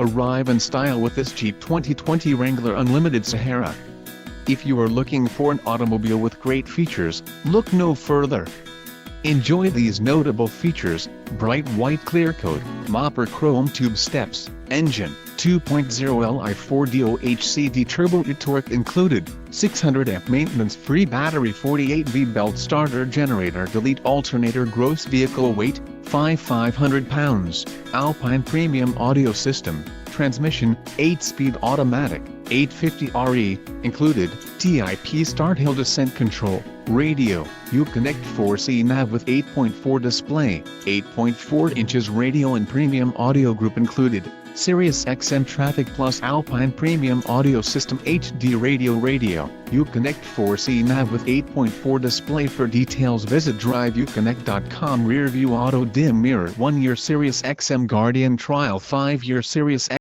Arrive in style with this Jeep 2020 Wrangler Unlimited Sahara. If you are looking for an automobile with great features, look no further. Enjoy these notable features: bright white clear coat, Mopper chrome tube steps, engine, 2.0 Li 4D turbo e-torque included, 600 amp maintenance-free battery, 48V belt starter generator, delete alternator, gross vehicle weight, 5,500 pounds, Alpine premium audio system, transmission, 8-speed automatic, 850RE, included, TIP start hill descent control, radio, Uconnect 4C nav with 8.4 display, 8.4 inches radio and premium audio group included, Sirius XM Traffic Plus Alpine Premium Audio System HD radio, Uconnect 4C nav with 8.4 display. For details visit driveuconnect.com. Rear view auto dim mirror, 1-year Sirius XM Guardian trial, 5-year Sirius